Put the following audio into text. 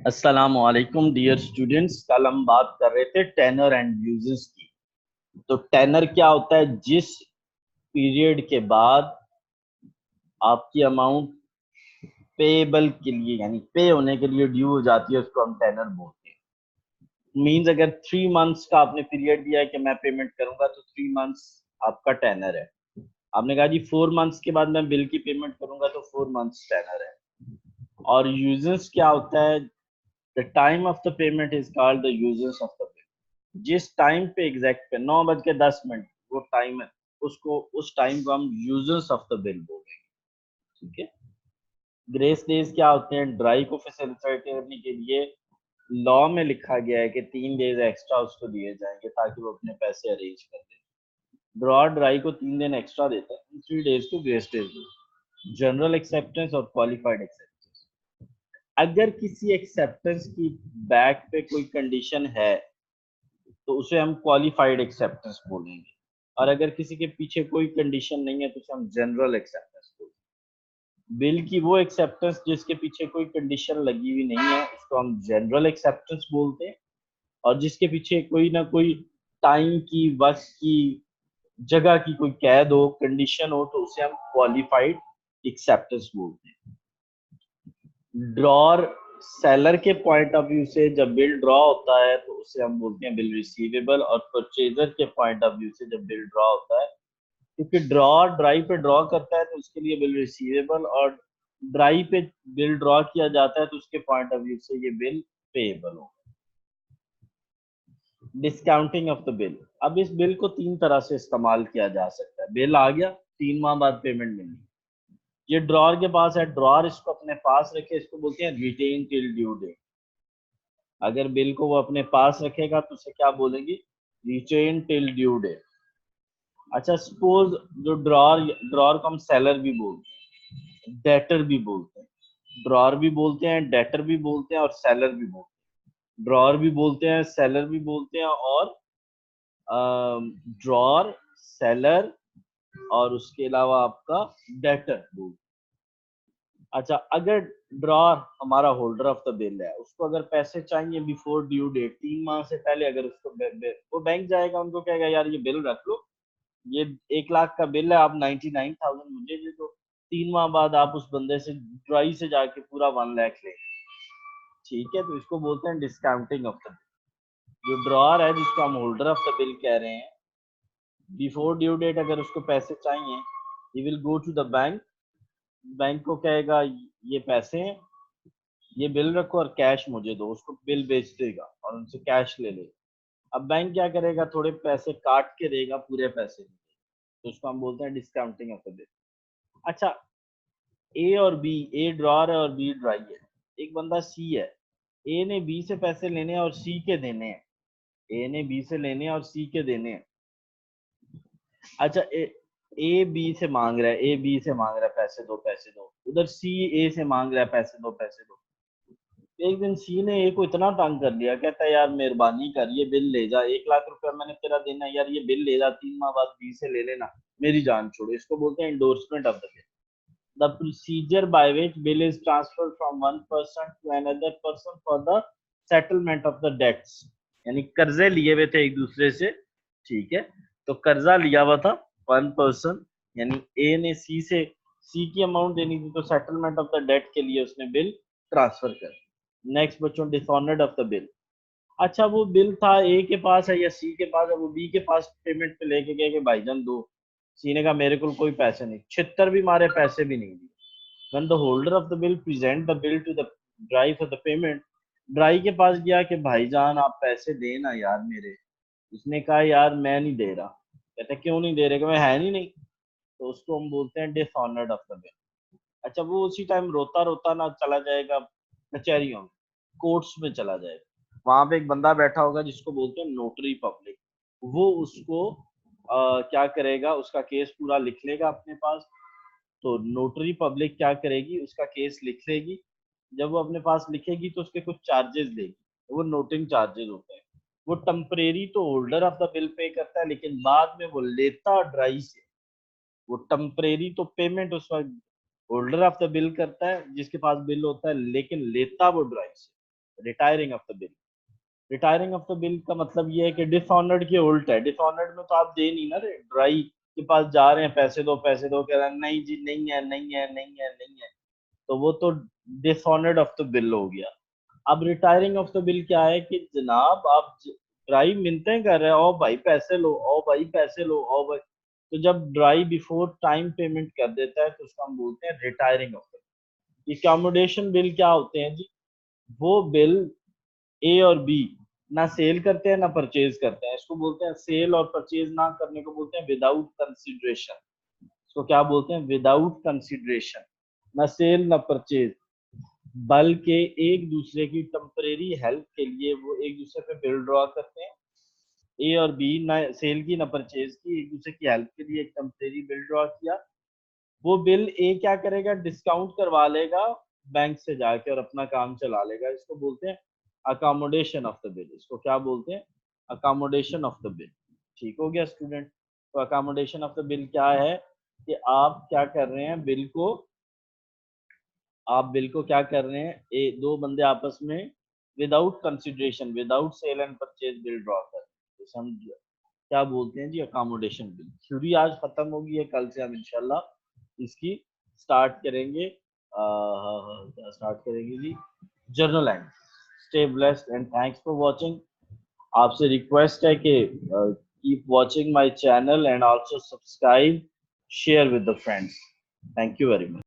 अस्सलामुअलैकुम dear students. कल हम बात कर रहे थे टेनर एंड यूजेस की। तो टेनर क्या होता है? जिस पीरियड के बाद आपकी अमाउंट पेएबल के लिए यानी पे होने के लिए ड्यू हो जाती है, उसको हम टेनर बोलते हैं। मींस अगर 3 मंथ्स का आपने पीरियड दिया है कि मैं पेमेंट करूंगा, तो 3 मंथ्स आपका टेनर है। आपने कहा जी 4 मंथ्स के बाद मैं बिल की पेमेंट करूंगा, तो 4 मंथ्स टेनर है। और यूजेस क्या होता है? The time of the payment is called the uses of the bill. जिस टाइम पे एग्जैक्ट पे 9:10 वो टाइम है, उसको उस टाइम को हम यूजर्स ऑफ द बिल बोलेंगे। ठीक है। ग्रेस डेज क्या होते हैं? ड्राई को फैसिलिटेट करने के लिए लॉ में लिखा गया है कि 3 डेज एक्स्ट्रा उसको दिए जाएंगे ताकि वो अपने पैसे अरेंज कर दे। ड्रॉ ड्राई को 3 दिन एक्स्ट्रा देता है, 3 डेज को ग्रेस डेज। जनरल एक्सेप्टेंस और क्वालिफाइड एक्सेप्टेंस। अगर किसी एक्सेप्टेंस की बैक पे कोई कंडीशन है तो उसे हम क्वालिफाइड एक्सेप्टेंस बोलेंगे, और अगर किसी के पीछे कोई कंडीशन नहीं है तो उसे हम जनरल एक्सेप्टेंस बोलेंगे। बिल की वो एक्सेप्टेंस जिसके पीछे कोई कंडीशन लगी हुई नहीं है, उसको हम जनरल एक्सेप्टेंस बोलते हैं। और जिसके पीछे कोई ना कोई टाइम की, वक्त की, जगह की कोई कैद हो, कंडीशन हो, तो उसे हम क्वालिफाइड एक्सेप्टेंस बोलते हैं। ड्रॉर सेलर के पॉइंट ऑफ व्यू से जब बिल ड्रॉ होता है तो उसे हम बोलते हैं बिल रिसीवेबल, और परचेजर के पॉइंट ऑफ व्यू से जब बिल ड्रॉ होता है, क्योंकि ड्रॉ ड्राई पे ड्रॉ करता है तो उसके लिए बिल रिसीवेबल, और ड्राई पे बिल ड्रॉ किया जाता है तो उसके पॉइंट ऑफ व्यू से ये बिल पेएबल होगा। Discounting of the bill. अब इस बिल को 3 तरह से इस्तेमाल किया जा सकता है। बिल आ गया, 3 माह बाद पेमेंट मिली, ये ड्रॉर के पास है, ड्रॉर इसको अपने पास रखे, इसको बोलते हैं रिटेन टिल ड्यू डेट। अगर बिल को वो अपने पास रखेगा तो उसे क्या बोलेंगे? Retain till due date. अच्छा, सपोज जो ड्रॉर ड्रॉर को हम सेलर भी बोलते हैं, डेटर भी बोलते हैं। ड्रॉर भी बोलते हैं, डेटर भी बोलते हैं, और सेलर भी बोलते हैं। ड्रॉर भी बोलते हैं, सेलर भी बोलते हैं, और ड्रॉर, सेलर, और उसके अलावा आपका डेटर बोलते हैं। अच्छा, अगर ड्रॉर हमारा होल्डर ऑफ द बिल है, उसको अगर पैसे चाहिए बिफोर ड्यू डेट, 3 माह से पहले, अगर उसको वो बैंक जाएगा, उनको कहेगा यार ये बिल रख लो, ये 1 लाख का बिल है, आप 99,000 मुझे दे दो। 3 माह बाद आप उस बंदे से ड्राई से जाके पूरा 1 लाख ले। ठीक है, तो इसको बोलते हैं डिस्काउंटिंग ऑफ द बिल। जो ड्रॉर है जिसको हम होल्डर ऑफ द बिल कह रहे हैं, बिफोर ड्यू डेट अगर उसको पैसे चाहिए, he will go to the bank. Bank को कहेगा ये पैसे हैं, ये बिल रखो और कैश मुझे दो, उसको बिल बेच देगा और उनसे कैश ले लेगा। अब बैंक क्या करेगा? थोड़े पैसे काट के देगा, पूरे पैसे नहीं देगा। तो उसको हम बोलते हैं डिस्काउंटिंग ऑफ द बिल। अच्छा, ए और बी, ए ड्रॉर है और बी ड्राई है। एक बंदा सी है, ए ने बी से पैसे लेने हैं और सी के देने हैं। ए ने बी से लेने हैं और सी के देने हैं। अच्छा, ए बी से मांग रहा है, ए बी से मांग रहा है पैसे दो पैसे दो, उधर सी ए से मांग रहा है पैसे दो पैसे दो। एक दिन सी ने ए को इतना तंग कर लिया, कहता है यार मेहरबानी कर, ये बिल ले जा, 1 लाख रुपया मैंने तेरा देना है यार, ये बिल ले जा, 3 माह बाद बी से ले लेना, मेरी जान छोड़ो। इसको बोलते हैं endorsement of the bill. The procedure by which bill is transferred from one person to another person for the settlement of the debts. यानी कर्जे लिए हुए थे एक दूसरे से। ठीक है, तो कर्जा लिया हुआ था वन पर्सन, यानी ए ने सी से, सी की अमाउंट देनी थी, तो सेटलमेंट ऑफ द डेट के लिए उसने बिल ट्रांसफर कर। नेक्स्ट बच्चों, डिसऑनर्ड ऑफ द बिल। अच्छा, वो बिल था ए के पास है या सी के पास है, वो बी के पास पेमेंट पे लेके गए कि भाईजान दो। सी ने कहा मेरे को कोई पैसे नहीं, छितर भी मारे, पैसे भी नहीं दिए। When the holder of the bill present the bill to the dry for the payment, dry के पास गया कि भाईजान आप पैसे देना यार मेरे। उसने कहा यार मैं नहीं दे रहा। कहते क्यों नहीं दे रहे? कि मैं है नहीं नहीं। तो उसको हम बोलते हैं डिसऑनर्ड ऑफ द बिल। अच्छा, वो उसी टाइम रोता रोता ना चला जाएगा कचहरियों में, कोर्ट्स में चला जाएगा। वहां पे एक बंदा बैठा होगा जिसको बोलते हैं नोटरी पब्लिक। वो उसको क्या करेगा? उसका केस पूरा लिख लेगा अपने पास। तो नोटरी पब्लिक क्या करेगी? उसका केस लिख लेगी। जब वो अपने पास लिखेगी तो उसके कुछ चार्जेस लेगी, वो नोटिंग चार्जेस होते हैं। वो टेम्परेरी तो holder of the bill pay करता है, लेकिन बाद में वो लेता ड्राई से। वो टेम्परेरी तो पेमेंट उस वक्त होल्डर ऑफ द बिल करता है जिसके पास बिल होता है, लेकिन लेता वो ड्राई से। Retiring of the bill. Retiring of the bill का मतलब ये है कि डिसऑनर्ड के उल्ट है। डिसऑनर्ड में तो आप दे नहीं ना रहे, ड्राई के पास जा रहे हैं पैसे दो, कह रहा है नहीं जी नहीं है नहीं है नहीं है नहीं है, तो वो तो डिसऑनर्ड ऑफ द बिल हो गया। अब रिटायरिंग ऑफ द बिल क्या है कि जनाब आप ड्राई मिन्नतें कर रहे हो, ओ भाई पैसे लो, ओ भाई पैसे लो, ओ भाई, तो जब ड्राई बिफोर टाइम पेमेंट कर देता है तो उसको हम बोलते हैं retiring of the bill. Accommodation bill क्या होते हैं जी? वो बिल ए और बी ना सेल करते हैं ना परचेज करते हैं, इसको बोलते हैं सेल और परचेज ना करने को बोलते हैं विदाउट कंसिडरेशन। इसको क्या बोलते हैं? विदाउट कंसिडरेशन, ना सेल ना परचेज, बल्कि एक दूसरे की टेम्परेरी हेल्प के लिए वो एक दूसरे पे बिल ड्रॉ करते हैं। ए और बी ना सेल की ना परचेज की, एक दूसरे की हेल्प के लिए एक टेम्परेरी बिल ड्रॉ किया। वो बिल ए क्या करेगा? डिस्काउंट करवा लेगा बैंक से जाके और अपना काम चला लेगा। इसको बोलते हैं अकोमोडेशन ऑफ द बिल। इसको क्या बोलते हैं? Accommodation of the bill. ठीक हो गया स्टूडेंट? तो अकोमोडेशन ऑफ द बिल क्या है कि आप क्या कर रहे हैं, बिल को, आप बिल को क्या कर रहे हैं, दो बंदे आपस में without consideration, without sale and purchase bill draw कर रहे हैं, तो समझ, क्या बोलते हैं जी? Accommodation bill. थ्योरी आज खत्म होगी है, कल से हम इंशाल्लाह इसकी स्टार्ट करेंगे। क्या स्टार्ट करेंगे जी? Journal end. Stay blessed and thanks for watching. आपसे रिक्वेस्ट है कि keep watching my channel and also subscribe, share with the friends. Thank you very much.